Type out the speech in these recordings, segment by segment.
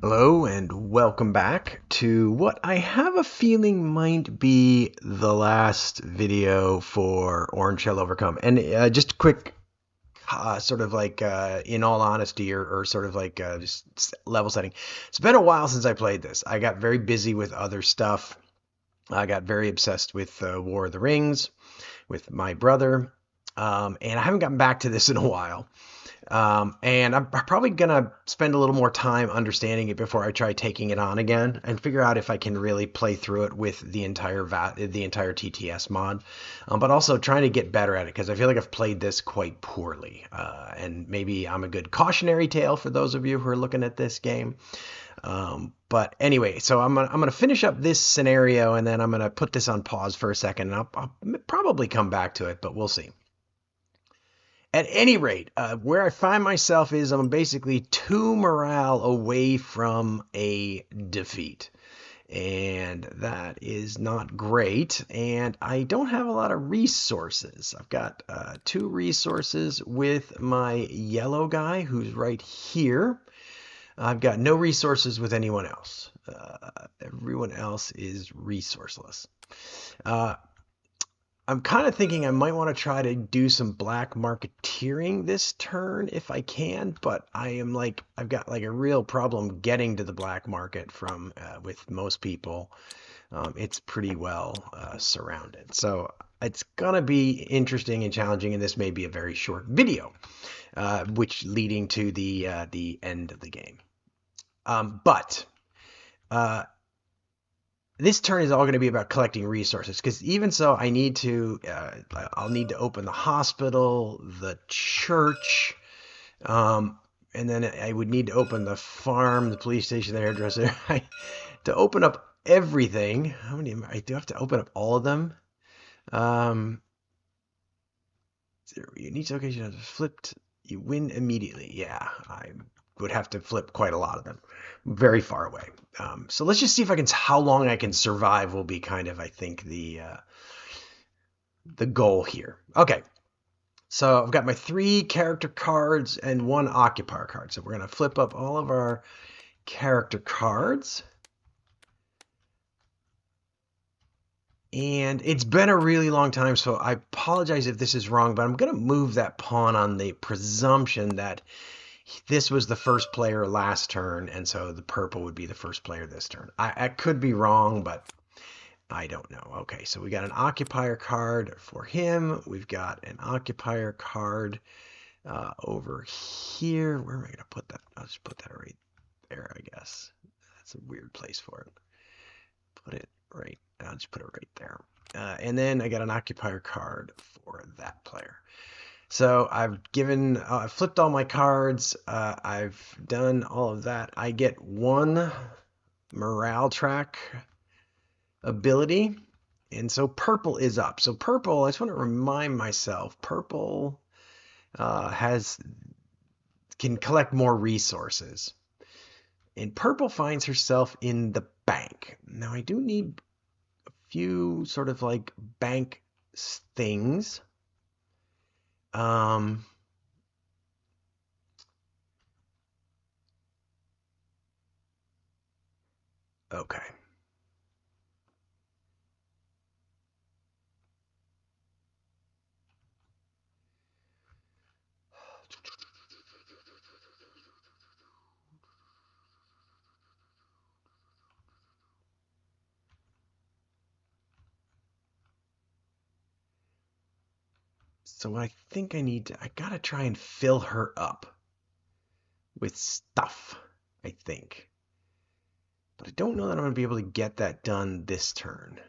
Hello and welcome back to what I have a feeling might be the last video for Orange Shell Overcome. And just a quick sort of like in all honesty or sort of like just level setting. It's been a while since I played this. I got very busy with other stuff. I got very obsessed with War of the Rings with my brother. And I haven't gotten back to this in a while. And I'm probably gonna spend a little more time understanding it before I try taking it on again and figure out if I can really play through it with the entire TTS mod, but also trying to get better at it because I feel like I've played this quite poorly. And maybe I'm a good cautionary tale for those of you who are looking at this game. But anyway, so I'm gonna finish up this scenario and then I'm gonna put this on pause for a second, and I'll probably come back to it, but we'll see. At any rate, where I find myself is I'm basically 2 morale away from a defeat. And that is not great. And I don't have a lot of resources. I've got 2 resources with my yellow guy who's right here. I've got no resources with anyone else. Everyone else is resourceless. I'm kind of thinking I might want to try to do some black marketeering this turn if I can, but I've got like a real problem getting to the black market from with most people. It's pretty well surrounded. So it's gonna be interesting and challenging, and this may be a very short video, which leading to the end of the game. But this turn is all going to be about collecting resources, because even so, I'll need to open the hospital, the church, and then I would need to open the farm, the police station, the hairdresser. To open up everything, how many? I do have to open up all of them. Each location has flipped. You win immediately. Yeah, I would have to flip quite a lot of them. Very far away. So let's just see if I can. How long I can survive will be kind of, I think, the goal here. Okay. So I've got my 3 character cards and 1 occupier card. So we're gonna flip up all of our character cards. And it's been a really long time, so I apologize if this is wrong, but I'm going to move that pawn on the presumption that this was the first player last turn, and so the purple would be the first player this turn. I could be wrong, but I don't know. Okay, so we got an occupier card for him. We've got an occupier card over here. Where am I going to put that? I'll just put that right there, I guess. That's a weird place for it. Put it right. I'll just put it right there. And then I got an occupier card for that player. So I've flipped all my cards. I've done all of that. I get 1 morale track ability. And so purple is up. So purple, I just want to remind myself, purple can collect more resources. And purple finds herself in the bank. Now I do need a few sort of like bank things. Okay. So I think I gotta try and fill her up with stuff, I think. But I don't know that I'm gonna be able to get that done this turn.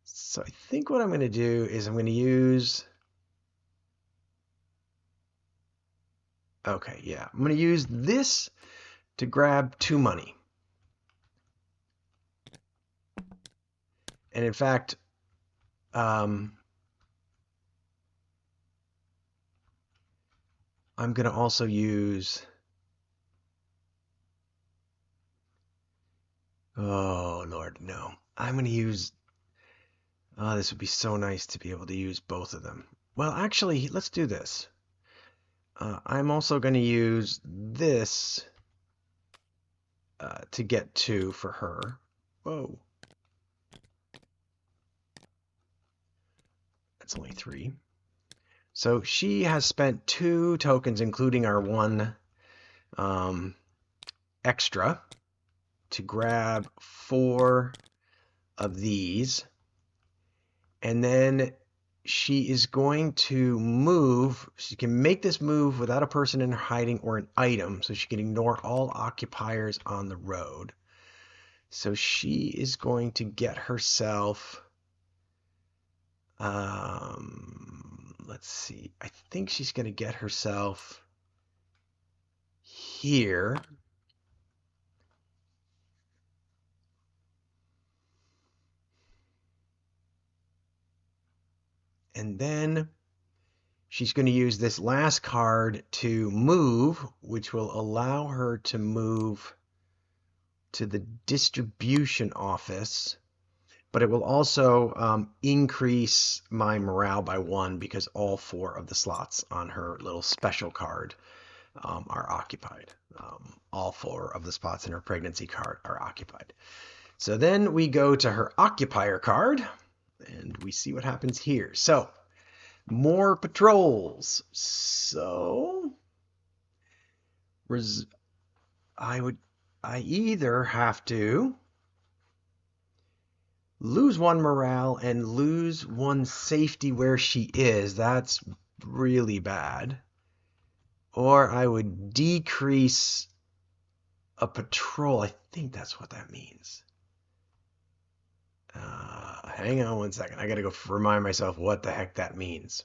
So I think what I'm gonna do is I'm gonna use... Okay, yeah. I'm gonna use this to grab 2 money. And in fact, I'm going to also use... Oh, Lord, no. I'm going to use This would be so nice to be able to use both of them. Well, actually, let's do this. I'm also going to use this to get 2 for her. Whoa. That's only 3. So she has spent 2 tokens, including our 1 extra, to grab 4 of these. And then she is going to move. She can make this move without a person in hiding or an item, so she can ignore all occupiers on the road. So she is going to get herself, let's see, I think she's going to get herself here. And then she's going to use this last card to move, which will allow her to move to the distribution office, but it will also increase my morale by 1 because all 4 of the slots on her little special card are occupied. All 4 of the spots in her pregnancy card are occupied. So then we go to her occupier card and we see what happens here. So more patrols. So I either have to lose 1 morale and lose 1 safety where she is. That's really bad. Or I would decrease a patrol. I think that's what that means. Hang on 1 second. I got to go remind myself what the heck that means.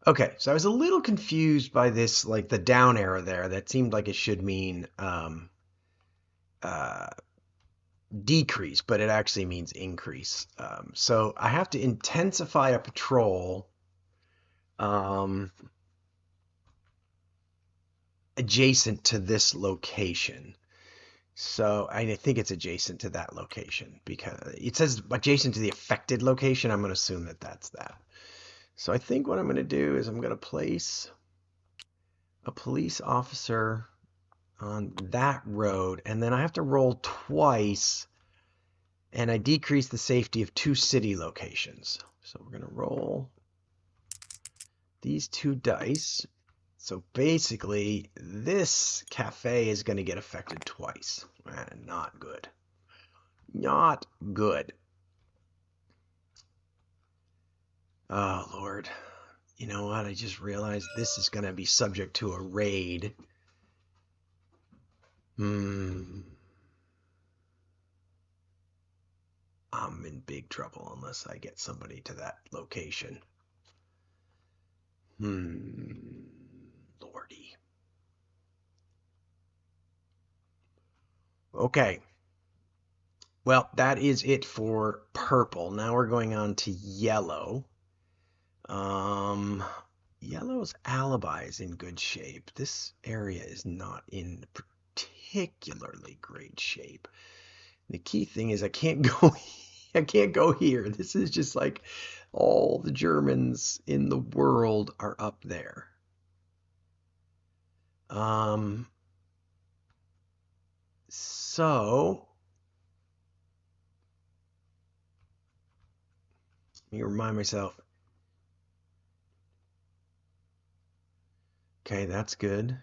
Okay, so I was a little confused by this, like the down arrow there. That seemed like it should mean decrease, but it actually means increase. So I have to intensify a patrol adjacent to this location. So I think it's adjacent to that location because it says adjacent to the affected location. I'm going to assume that that's that. So I think what I'm going to do is I'm going to place a police officer on that road, and then I have to roll twice, and I decrease the safety of 2 city locations. So we're going to roll these 2 dice. So basically, this cafe is going to get affected twice. Not good. Not good. Oh, Lord. You know what? I just realized this is going to be subject to a raid. I'm in big trouble unless I get somebody to that location. Lordy. Okay. Well, that is it for purple. Now we're going on to yellow. Yellow's alibi is in good shape. This area is not in particularly great shape. The key thing is I can't go I can't go here. This is just like all the Germans in the world are up there. So let me remind myself. Okay, that's good.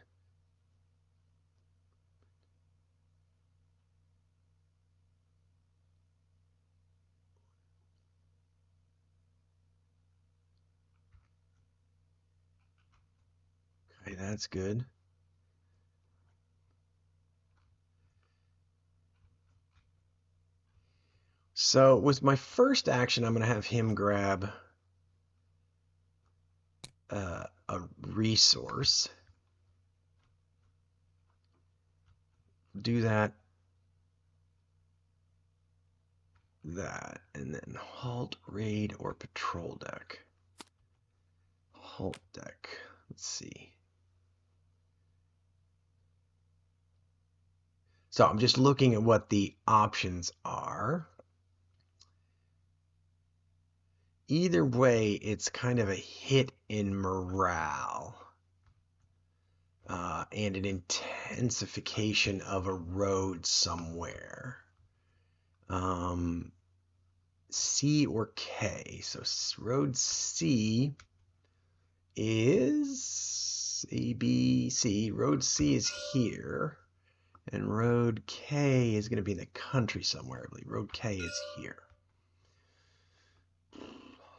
Okay, that's good. So with my first action, I'm going to have him grab a resource. Do that, and then halt, raid, or patrol deck. Halt deck. Let's see. So I'm just looking at what the options are. either way, it's kind of a hit in morale and an intensification of a road somewhere. C or K. So road C is A, B, C. Road C is here. And road K is going to be in the country somewhere. I believe road K is here.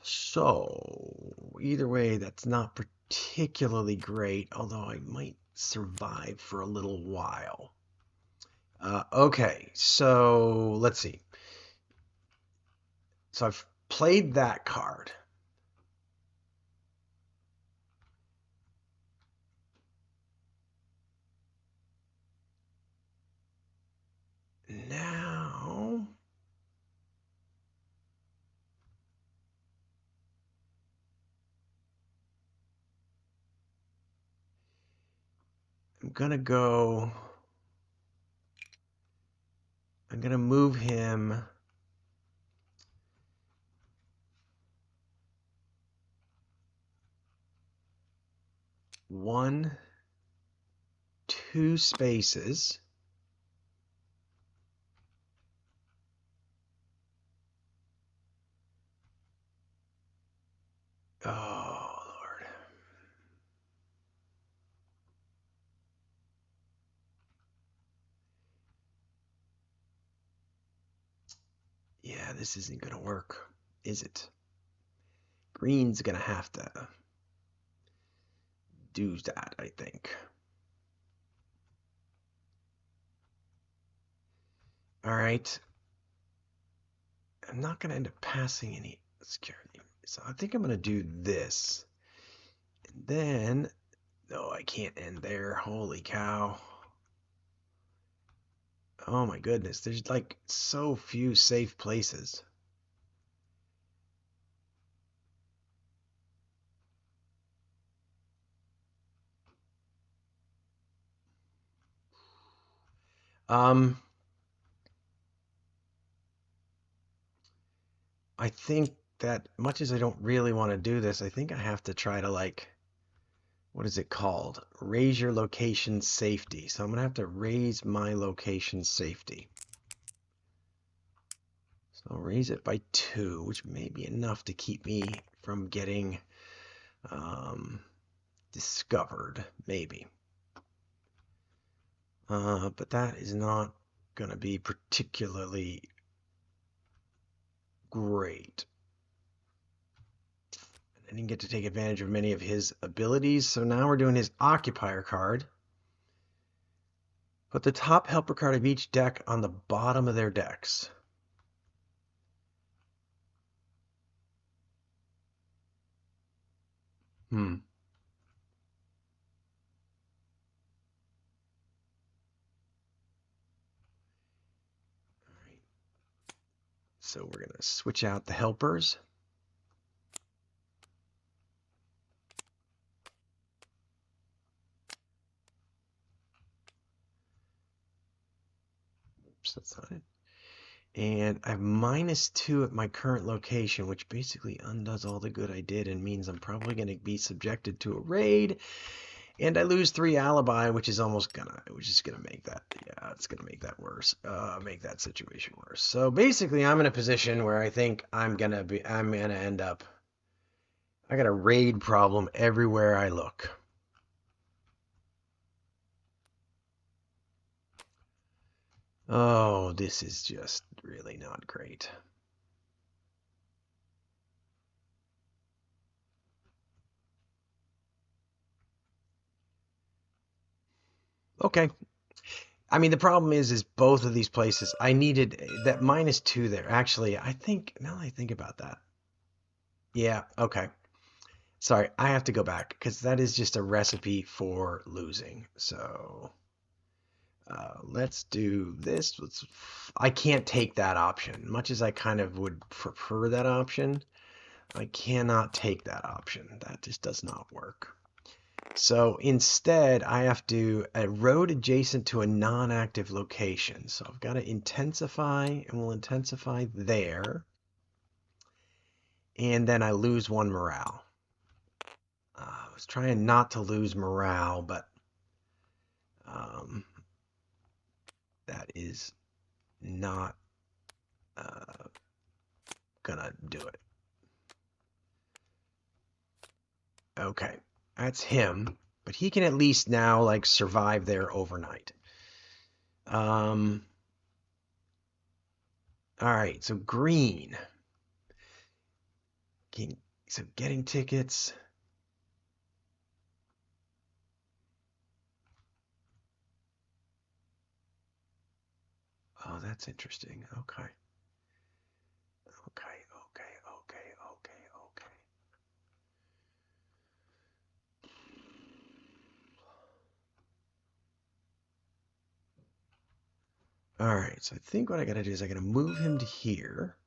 So either way, that's not particularly great, although I might survive for a little while. Okay, so let's see. So I've played that card. Now I'm gonna move him one, two spaces. Oh, Lord. Yeah, this isn't gonna work, is it? Green's gonna have to do that, I think. All right. I'm not gonna end up passing any security. So I think I'm gonna do this. And then, no, I can't end there. Holy cow. Oh my goodness, there's like so few safe places. Um, I think that much as I don't really want to do this, I think I have to try to like, what is it called? Raise your location safety. So I'm gonna have to raise my location safety. So I'll raise it by 2, which may be enough to keep me from getting discovered, maybe. But that is not going to be particularly great. I didn't get to take advantage of many of his abilities, so now we're doing his occupier card. Put the top helper card of each deck on the bottom of their decks. Hmm. All right. So we're going to switch out the helpers. Oops, that's not it. And I have -2 at my current location, which basically undoes all the good I did and means I'm probably going to be subjected to a raid. And I lose 3 alibi, which is gonna make that, yeah, it's gonna make that worse, make that situation worse. So basically, I'm in a position where I think I'm gonna end up, I got a raid problem everywhere I look. Oh, this is just really not great. Okay. I mean, the problem is both of these places, I needed that -2 there. Actually, I think, now that I think about that. Yeah, okay. Sorry, I have to go back because that is just a recipe for losing. So let's do this. I can't take that option. Much as I kind of would prefer that option, I cannot take that option. That just does not work. So instead, I have to a road adjacent to a non-active location. So I've got to intensify, and we'll intensify there. and then I lose 1 morale. I was trying not to lose morale, but that is not gonna do it. Okay, that's him, but he can at least now like survive there overnight. All right, so green. So getting tickets. Oh, that's interesting. Okay. Okay, okay, okay, okay, okay. All right, so I think what I gotta do is I gotta move him to here.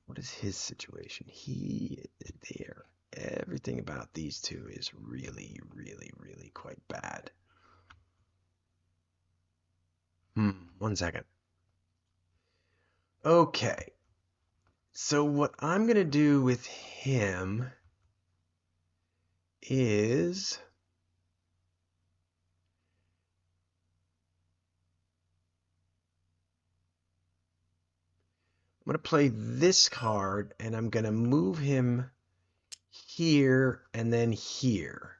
What is his situation? He there. Everything about these two is really, really, really quite bad. 1 second. Okay. So what I'm gonna do with him is I'm gonna play this card and I'm gonna move him here and then here.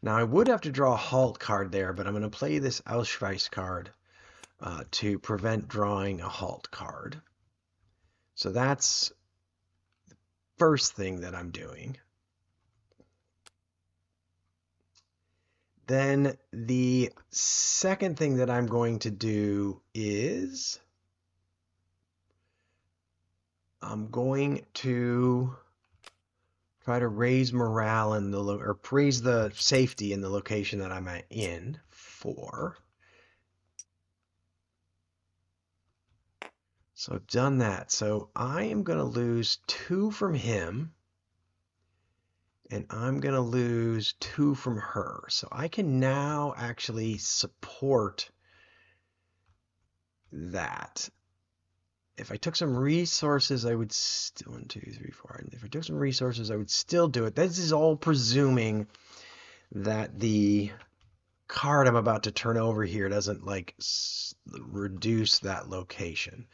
Now I would have to draw a halt card there, but I'm gonna play this Ausweis card to prevent drawing a halt card. So that's the first thing that I'm doing. Then the second thing that I'm going to do is I'm going to try to raise morale in the or raise the safety in the location that I'm in for. So I've done that. So I am going to lose 2 from him, and I'm going to lose 2 from her. So I can now actually support that. If I took some resources, I would still 1, 2, 3, 4. If I took some resources, I would still do it. This is all presuming that the card I'm about to turn over here doesn't like reduce that location.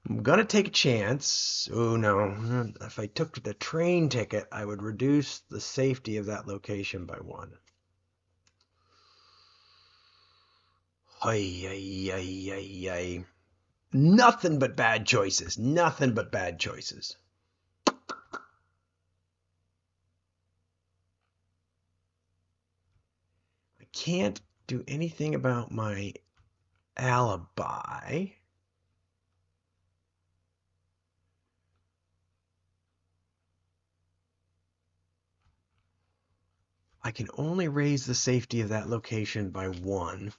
I'm gonna take a chance. Oh no, if I took the train ticket, I would reduce the safety of that location by 1. Ay, ay, ay, ay, ay. Nothing but bad choices. Nothing but bad choices. I can't do anything about my alibi. I can only raise the safety of that location by 1.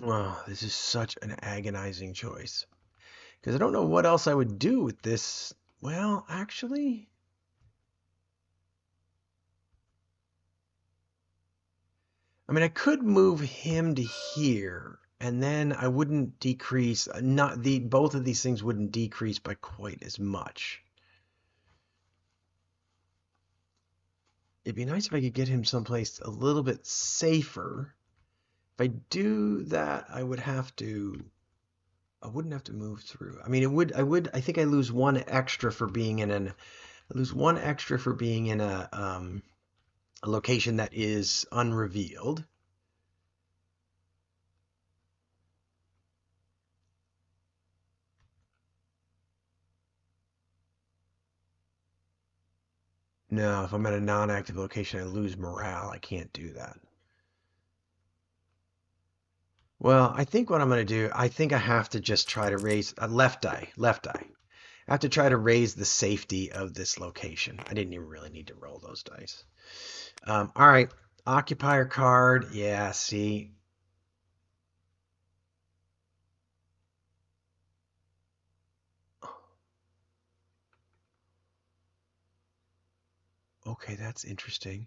Oh, this is such an agonizing choice. Because I don't know what else I would do with this. Well, actually, I mean, I could move him to here, and then I wouldn't decrease. Not the both of these things wouldn't decrease by quite as much. It'd be nice if I could get him someplace a little bit safer. If I do that, I would have to. I wouldn't have to move through. I mean, it would. I would. I think I lose 1 extra for being in an. I lose 1 extra for being in a location that is unrevealed. No, if I'm at a non-active location, I lose morale. I can't do that. Well, I think what I'm going to do, I think I have to just try to raise a left die. I have to try to raise the safety of this location. I didn't even really need to roll those dice. All right, occupier card. Yeah, see. Okay, that's interesting.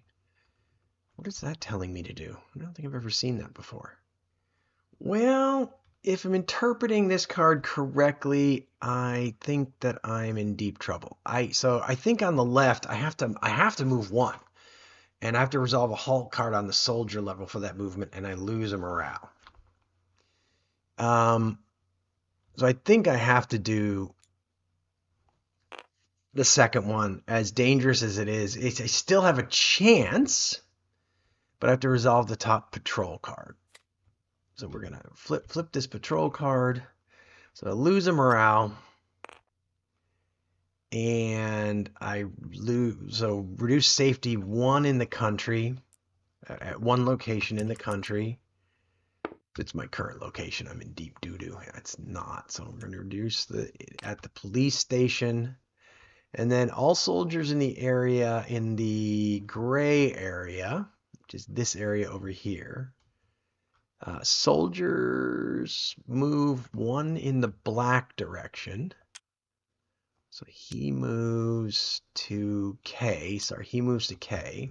What is that telling me to do? I don't think I've ever seen that before. Well, if I'm interpreting this card correctly, I think that I'm in deep trouble. So I think on the left I have to move one. And I have to resolve a halt card on the soldier level for that movement, and I lose a morale. Um, so I think I have to do the second one, as dangerous as it is. I still have a chance, but I have to resolve the top patrol card. So we're gonna flip this patrol card. So I lose a morale, and I lose. So reduce safety one in the country, at one location in the country. It's my current location. I'm in deep doo-doo. It's not. So I'm going to reduce at the police station. And then all soldiers in the area, in the gray area, which is this area over here. Soldiers move one in the black direction. So he moves to K. Sorry, he moves to K.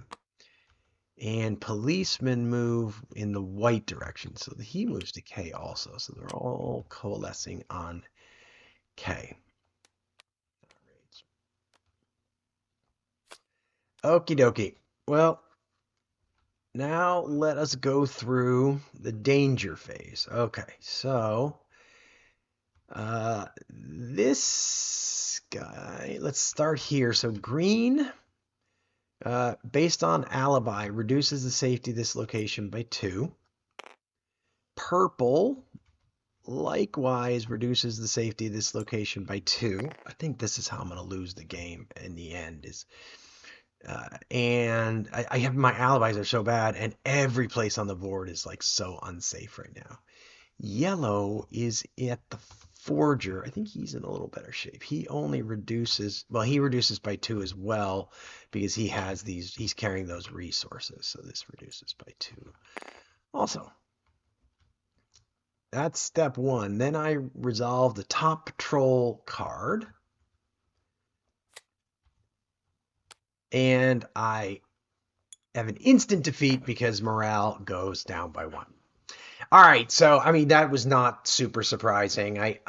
And policemen move in the white direction. So he moves to K also. So they're all coalescing on K. Okie dokie. Well, now let us go through the danger phase. Okay, so this guy, let's start here. So green, based on alibi, reduces the safety of this location by 2. Purple likewise reduces the safety of this location by 2. I think this is how I'm going to lose the game in the end. And I have my alibis are so bad, and every place on the board is like so unsafe right now. Yellow is at the forger. I think he's in a little better shape. He only reduces, well, he reduces by 2 as well because he's carrying those resources. So this reduces by 2 also. That's step 1. Then I resolve the top patrol card. And I have an instant defeat because morale goes down by 1. All right, so I mean that was not super surprising. My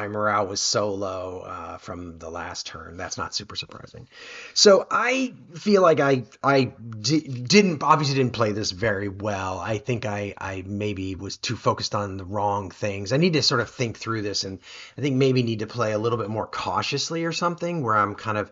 morale was so low from the last turn. That's not super surprising. So I feel like I obviously didn't play this very well. I think I maybe was too focused on the wrong things. I need to sort of think through this, and I think maybe need to play a little bit more cautiously or something, where I'm kind of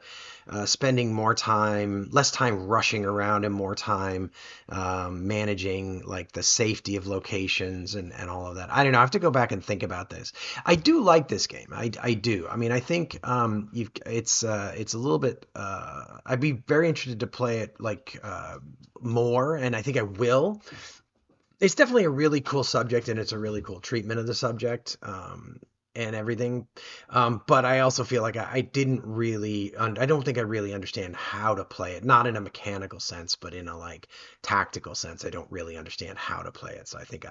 spending less time rushing around and more time managing like the safety of locations and all of that. I don't know. I have to go back and think about this. I do like this game. I do. I mean, I think it's a little bit. I'd be very interested to play it like more, and I think I will. It's definitely a really cool subject, and it's a really cool treatment of the subject. And everything. But I also feel like I didn't really, I don't think I really understand how to play it. Not in a mechanical sense, but in a like tactical sense. I don't really understand how to play it. So I think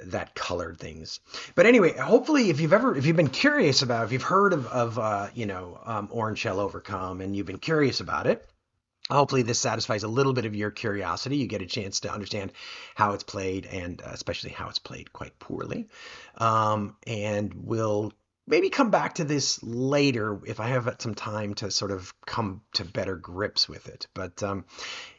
that colored things. But anyway, hopefully if you've been curious about, if you've heard of Orange Shell Overcome and you've been curious about it, hopefully this satisfies a little bit of your curiosity. You get a chance to understand how it's played, and especially how it's played quite poorly. And we'll maybe come back to this later if I have some time to sort of come to better grips with it. But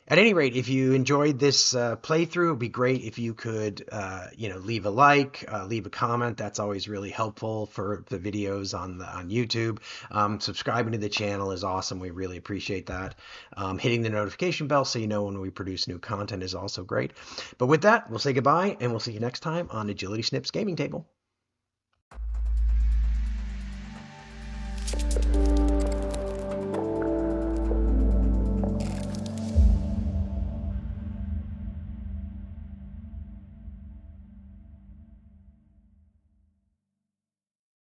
at any rate, if you enjoyed this playthrough, it'd be great if you could, leave a like, leave a comment. That's always really helpful for the videos on YouTube. Subscribing to the channel is awesome. We really appreciate that. Hitting the notification bell so you know when we produce new content is also great. But with that, we'll say goodbye, and we'll see you next time on Agility Snip's Gaming Table.